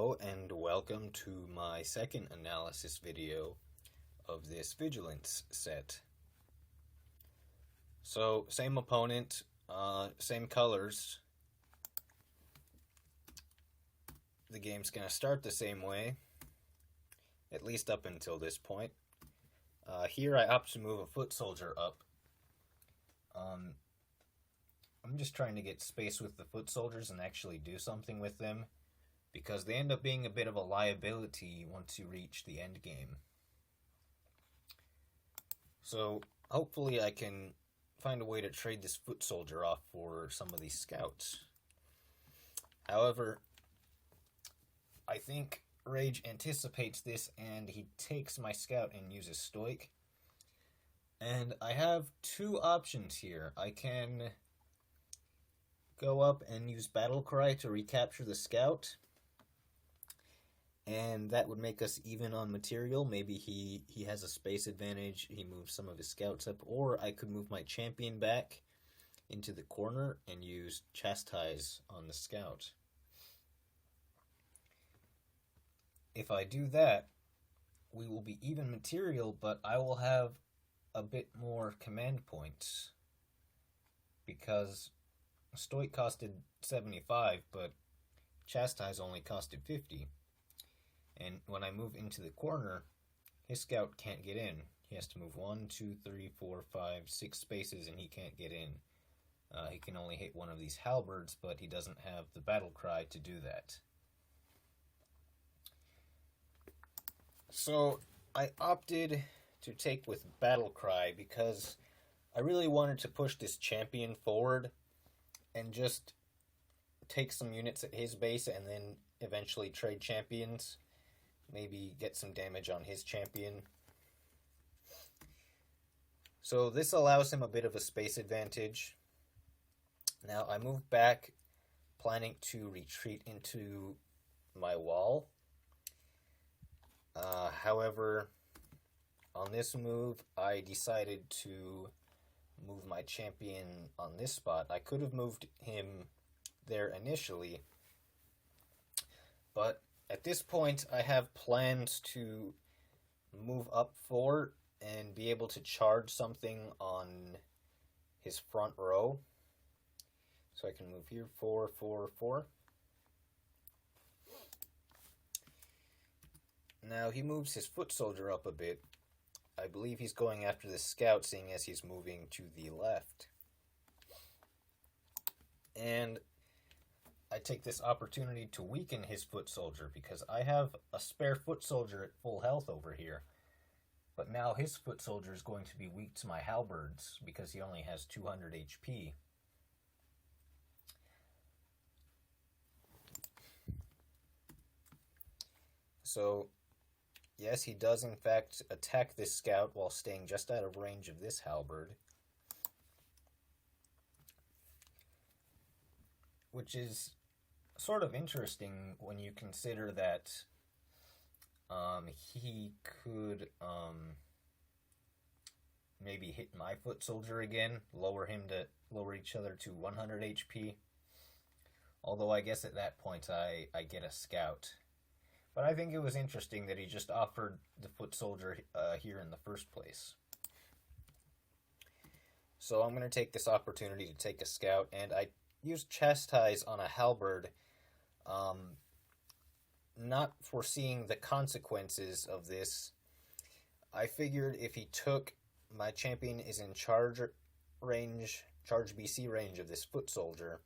Hello and welcome to my second analysis video of this Vigilance set. So, same opponent, same colors. The game's gonna start the same way, at least up until this point. Here I opt to move a foot soldier up. I'm just trying to get space with the foot soldiers and actually do something with them, because they end up being a bit of a liability once you reach the end game. So hopefully I can find a way to trade this foot soldier off for some of these scouts. However, I think Rage anticipates this and he takes my scout and uses Stoic. And I have two options here. I can go up and use Battle Cry to recapture the scout, and that would make us even on material. Maybe he has a space advantage, he moves some of his scouts up, or I could move my champion back into the corner and use Chastise on the scout. If I do that, we will be even material, but I will have a bit more command points, because Stoic costed 75, but Chastise only costed 50. And when I move into the corner, his scout can't get in. He has to move 1, 2, 3, 4, 5, 6 spaces, and he can't get in. He can only hit one of these halberds, but he doesn't have the battle cry to do that. So I opted to take with battle cry because I really wanted to push this champion forward and just take some units at his base and then eventually trade champions. Maybe get some damage on his champion. So this allows him a bit of a space advantage. Now I move back, planning to retreat into my wall. However, on this move, I decided to move my champion on this spot. I could have moved him there initially, but at this point I have plans to move up 4 and be able to charge something on his front row. So I can move here 4, 4, 4. Now he moves his foot soldier up a bit. I believe he's going after the scout, seeing as he's moving to the left. And I take this opportunity to weaken his foot soldier, because I have a spare foot soldier at full health over here. But now his foot soldier is going to be weak to my halberds because he only has 200 HP. So yes, he does in fact attack this scout while staying just out of range of this halberd, which is sort of interesting when you consider that he could maybe hit my foot soldier again, lower each other to 100 HP. Although I guess at that point I get a scout. But I think it was interesting that he just offered the foot soldier here in the first place. So I'm going to take this opportunity to take a scout, and I used Chastise on a halberd, not foreseeing the consequences of this. I figured if he took, my champion is in charge BC range of this foot soldier,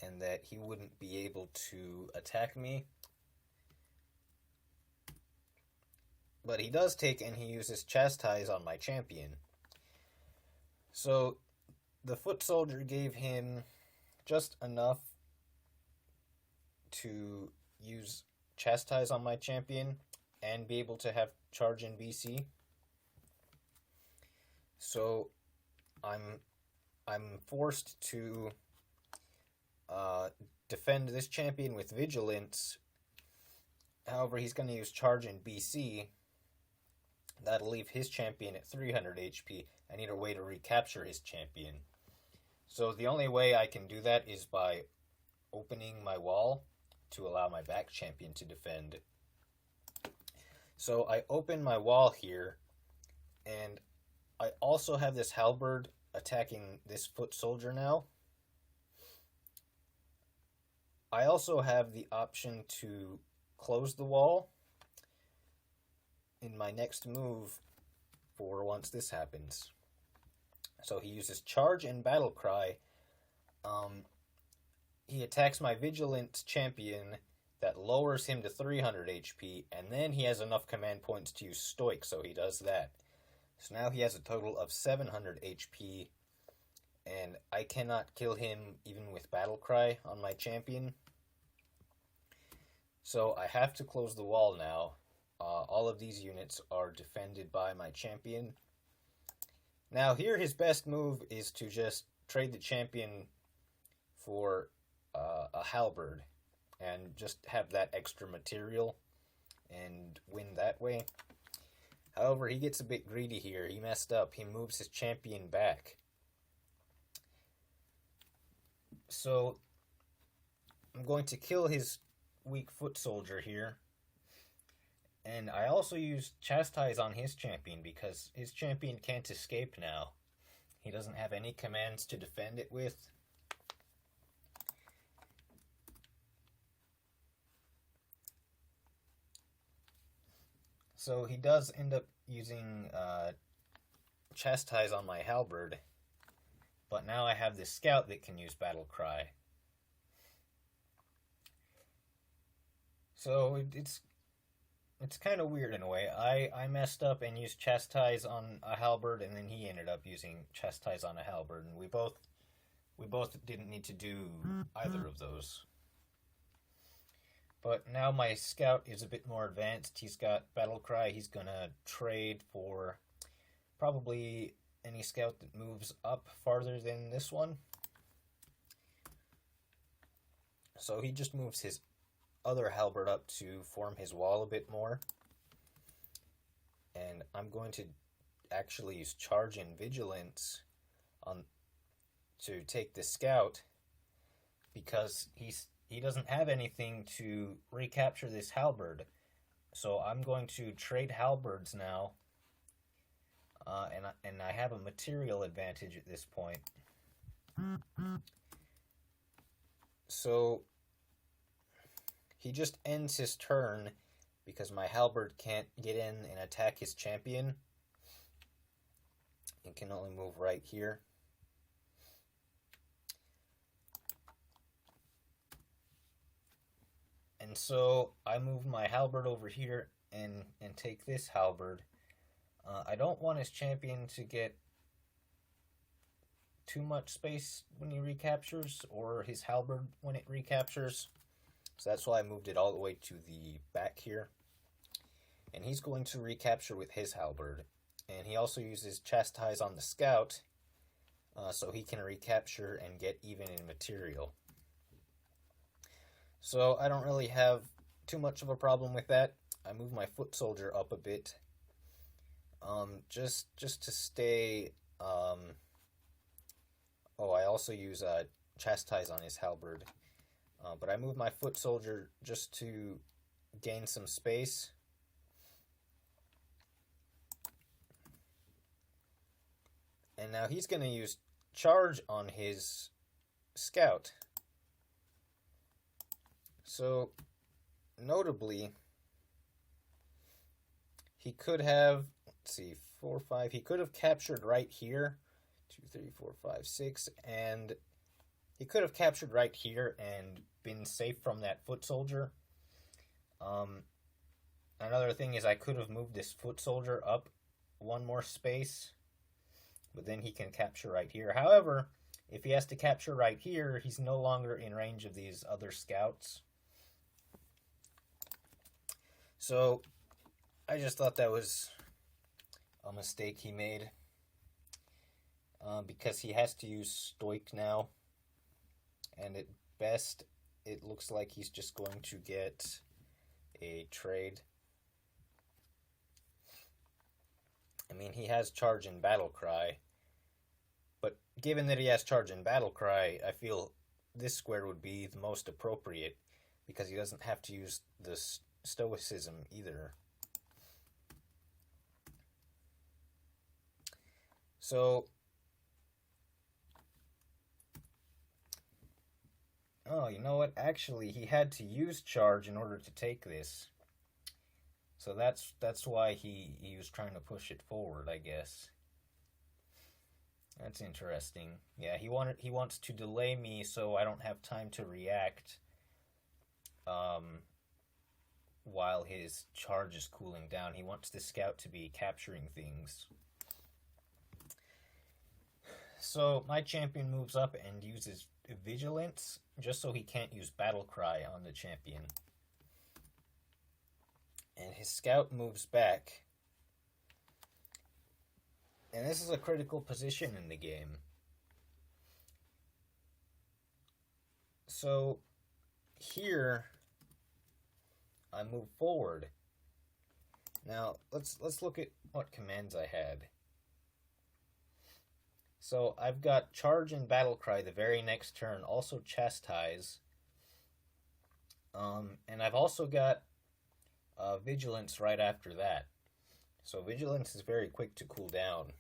and that he wouldn't be able to attack me. But he does take, and he uses Chastise on my champion. So the foot soldier gave him just enough to use Chastise on my champion and be able to have charge in BC. So I'm forced to defend this champion with Vigilance. However, he's going to use charge in BC. That'll leave his champion at 300 HP. I need a way to recapture his champion. So the only way I can do that is by opening my wall to allow my back champion to defend. So I open my wall here, and I also have this halberd attacking this foot soldier now. I also have the option to close the wall in my next move for once this happens. So he uses charge and battle cry. He attacks my Vigilance champion that lowers him to 300 HP, and then he has enough command points to use Stoic, so he does that. So now he has a total of 700 HP, and I cannot kill him even with battle cry on my champion. So I have to close the wall now. All of these units are defended by my champion. Now here his best move is to just trade the champion for a halberd and just have that extra material and win that way. However, he gets a bit greedy here. He messed up. He moves his champion back. So I'm going to kill his weak foot soldier here. And I also use Chastise on his champion because his champion can't escape now. He doesn't have any commands to defend it with. So he does end up using Chastise on my halberd. But now I have this scout that can use battle cry. So it's kind of weird in a way. I messed up and used Chastise on a halberd, and then he ended up using Chastise on a halberd, and we both didn't need to do either of those. But now my scout is a bit more advanced. He's got battle cry. He's gonna trade for probably any scout that moves up farther than this one. So he just moves his other halberd up to form his wall a bit more. And I'm going to actually use charge and vigilance to take the scout because he doesn't have anything to recapture this halberd. So I'm going to trade halberds now. And I have a material advantage at this point. So he just ends his turn because my halberd can't get in and attack his champion. It can only move right here. And so I move my halberd over here and take this halberd. I don't want his champion to get too much space when he recaptures, or his halberd when it recaptures. So that's why I moved it all the way to the back here. And he's going to recapture with his halberd. And he also uses Chastise on the scout, so he can recapture and get even in material. So I don't really have too much of a problem with that. I move my foot soldier up a bit. Just to stay. I also use Chastise on his halberd. But I move my foot soldier just to gain some space. And now he's going to use charge on his scout. So, notably, he could have, let's see, 4, 5, he could have captured right here, 2, 3, 4, 5, 6, and he could have captured right here and been safe from that foot soldier. Another thing is I could have moved this foot soldier up one more space, but then he can capture right here. However, if he has to capture right here, he's no longer in range of these other scouts. So, I just thought that was a mistake he made. Because he has to use Stoic now. And at best, it looks like he's just going to get a trade. I mean, he has charge and battle cry. But given that he has charge and battle cry, I feel this square would be the most appropriate. because he doesn't have to use the stoicism either. So, oh, you know what? Actually, he had to use charge in order to take this. So that's why he was trying to push it forward, I guess. That's interesting. Yeah, he wants to delay me so I don't have time to react while his charge is cooling down. He wants the scout to be capturing things. So my champion moves up and uses Vigilance just so he can't use Battle Cry on the champion. And his scout moves back. And this is a critical position in the game. So here I move forward. Now let's look at what commands I had. So I've got Charge and Battle Cry the very next turn, also Chastise. And I've also got Vigilance right after that. So Vigilance is very quick to cool down.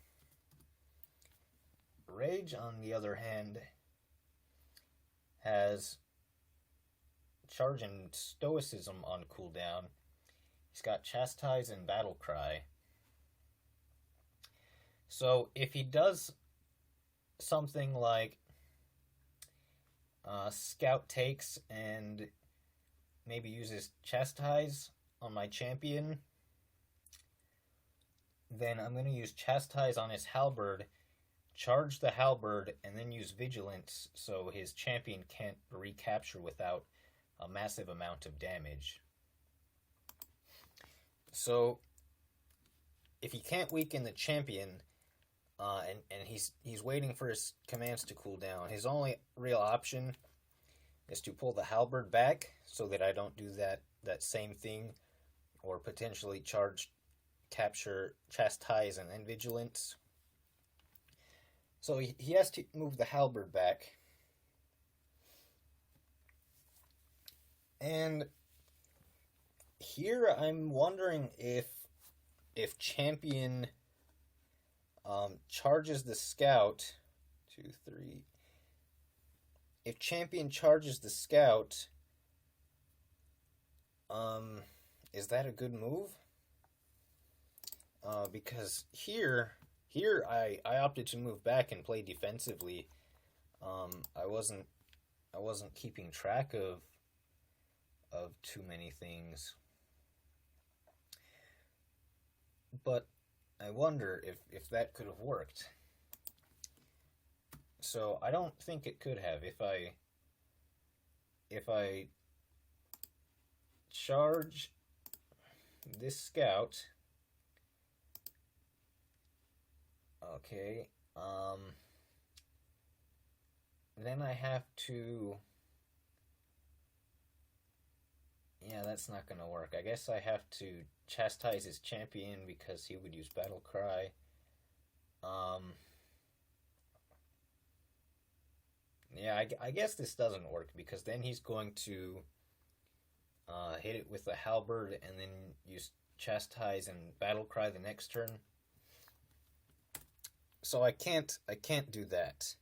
Rage, on the other hand, has Charge and Stoicism on cooldown. He's got Chastise and Battle Cry. So if he does something like Scout takes and maybe uses Chastise on my champion, then I'm going to use Chastise on his halberd, charge the halberd, and then use Vigilance so his champion can't recapture without a massive amount of damage. So if he can't weaken the champion, and he's waiting for his commands to cool down, his only real option is to pull the halberd back so that I don't do that same thing, or potentially charge, capture, Chastise, and then Vigilance. So he has to move the halberd back. And here I'm wondering if champion charges the scout. 2, 3. If champion charges the scout, is that a good move? Because here I opted to move back and play defensively. I wasn't keeping track of too many things. But I wonder if that could have worked. So I don't think it could have. If I charge this scout, okay, then I have to, yeah, that's not gonna work. I guess I have to Chastise his champion because he would use Battle Cry. Yeah, I guess this doesn't work because then he's going to hit it with the halberd and then use Chastise and Battle Cry the next turn. So I can't do that.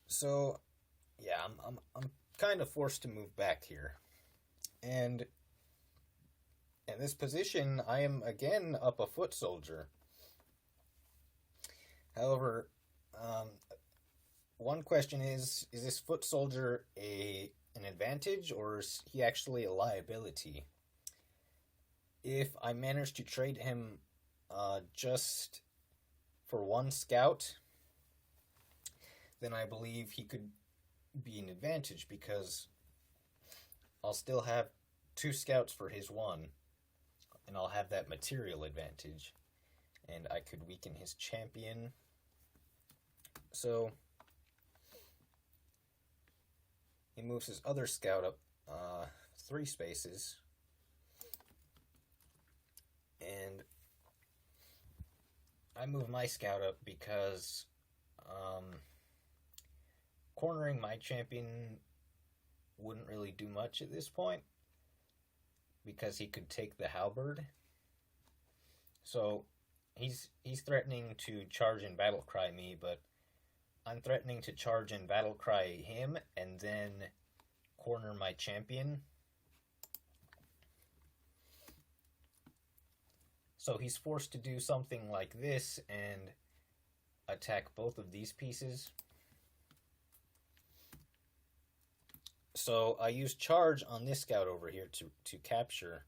So yeah, I'm kind of forced to move back here. And in this position, I am again up a foot soldier. However, one question is this foot soldier an advantage, or is he actually a liability? If I manage to trade him just for one scout, then I believe he could be an advantage because I'll still have 2 scouts for his 1, and I'll have that material advantage, and I could weaken his champion. So he moves his other scout up 3 spaces, and I move my scout up because cornering my champion wouldn't really do much at this point because he could take the halberd. So he's threatening to charge and battlecry me, but I'm threatening to charge and battlecry him and then corner my champion. So he's forced to do something like this and attack both of these pieces. So I used charge on this scout over here to capture.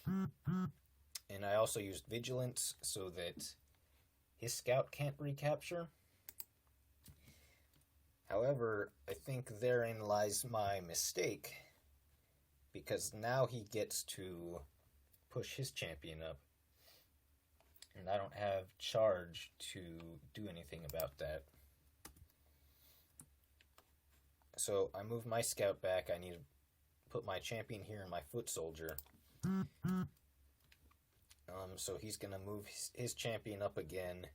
And I also used vigilance so that his scout can't recapture. However, I think therein lies my mistake, because now he gets to push his champion up. And I don't have charge to do anything about that. So I move my scout back. I need to put my champion here and my foot soldier. So he's going to move his champion up again.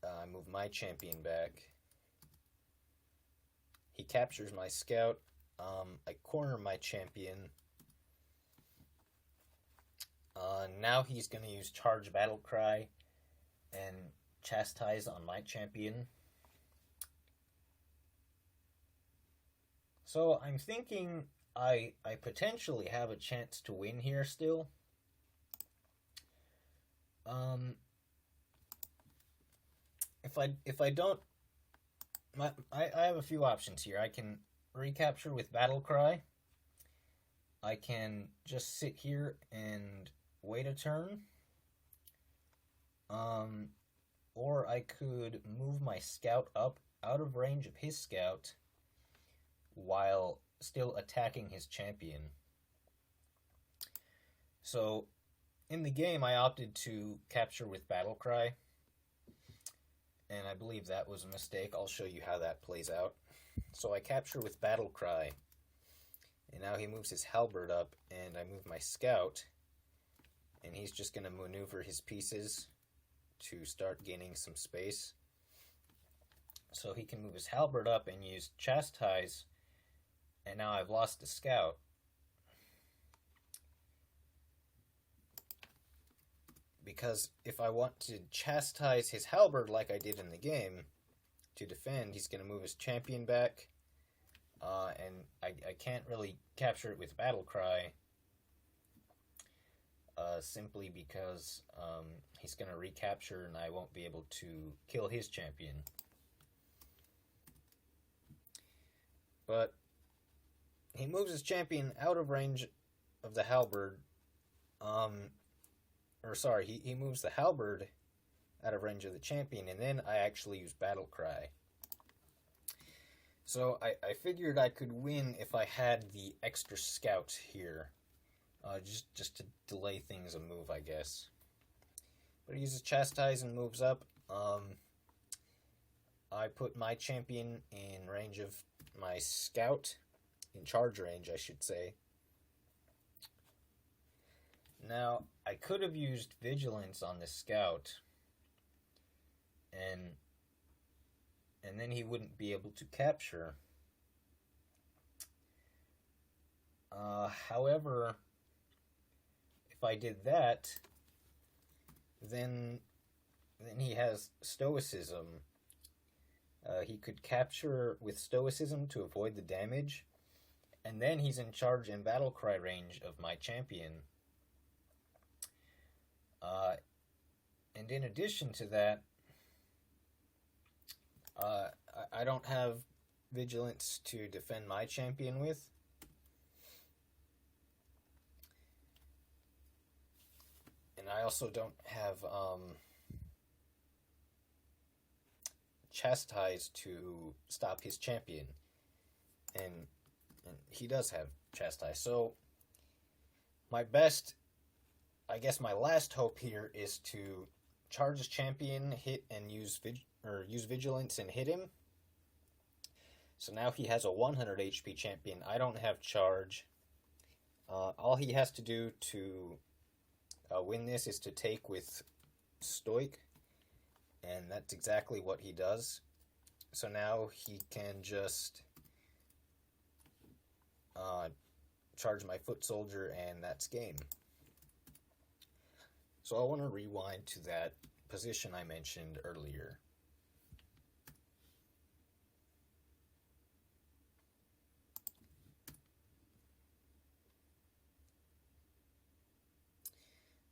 I move my champion back. He captures my scout. I corner my champion. Now he's going to use charge battle cry and chastise on my champion. So I'm thinking I potentially have a chance to win here still. If I don't, I have a few options here. I can recapture with battle cry. I can just sit here and wait a turn. Or I could move my scout up out of range of his scout while still attacking his champion. So in the game I opted to capture with battle cry, and I believe that was a mistake. I'll show you how that plays out. So I capture with battle cry, and now he moves his halberd up, and I move my scout, and he's just going to maneuver his pieces to start gaining some space. So he can move his halberd up and use chastise, and now I've lost the scout. Because if I want to chastise his halberd like I did in the game to defend, he's going to move his champion back, and I can't really capture it with battle cry, simply because he's going to recapture and I won't be able to kill his champion. But he moves his champion out of range of the halberd. He moves the halberd out of range of the champion, and then I actually use battle cry. So I figured I could win if I had the extra scout here, just to delay things a move, I guess. But he uses chastise and moves up. I put my champion in range of my scout, in charge range, I should say. Now, I could have used Vigilance on the scout, and then he wouldn't be able to capture. However, if I did that, then he has Stoicism. He could capture with Stoicism to avoid the damage, and then he's in charge and battle cry range of my champion. And in addition to that, I don't have Vigilance to defend my champion with. And I also don't have Chastise to stop his champion. And he does have Chastise. So my last hope here is to charge his champion, hit and use Vigilance and hit him. So now he has a 100 HP champion. I don't have charge. All he has to do to win this is to take with Stoic. And that's exactly what he does. So now he can just charge my foot soldier, and that's game. So I want to rewind to that position I mentioned earlier.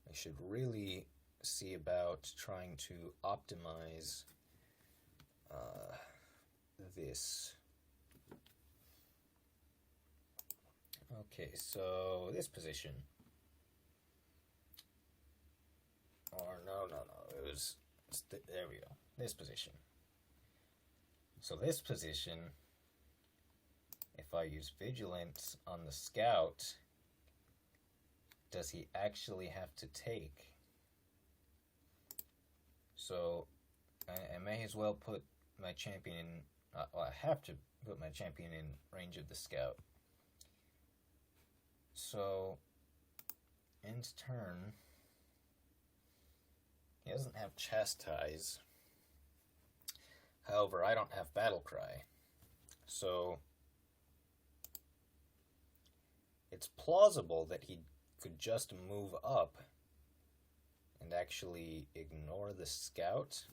I should really see about trying to optimize this. Okay, so this position. Or no, it was, there we go, this position. So this position, if I use Vigilance on the scout, does he actually have to take? So I may as well put my champion in, well, I have to put my champion in range of the scout. So, end turn, he doesn't have Chastise. However, I don't have Battle Cry. So, it's plausible that he could just move up and actually ignore the scout.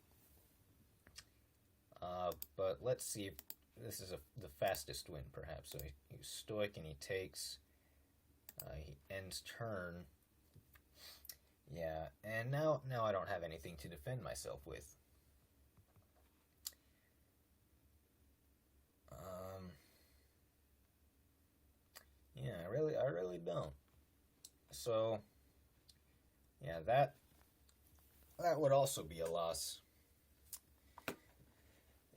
But let's see if this is the fastest win, perhaps. So he's stoic and he takes. He ends turn. Yeah, and now I don't have anything to defend myself with. Yeah, I really don't. So, yeah, that would also be a loss.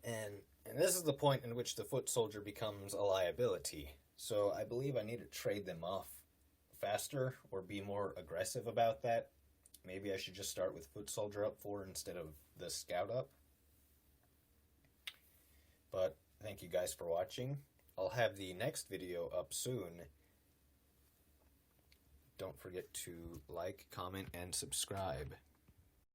And this is the point in which the foot soldier becomes a liability. So I believe I need to trade them off faster or be more aggressive about that. Maybe I should just start with foot soldier up 4 instead of the scout up. But thank you guys for watching. I'll have the next video up soon. Don't forget to like, comment, and subscribe.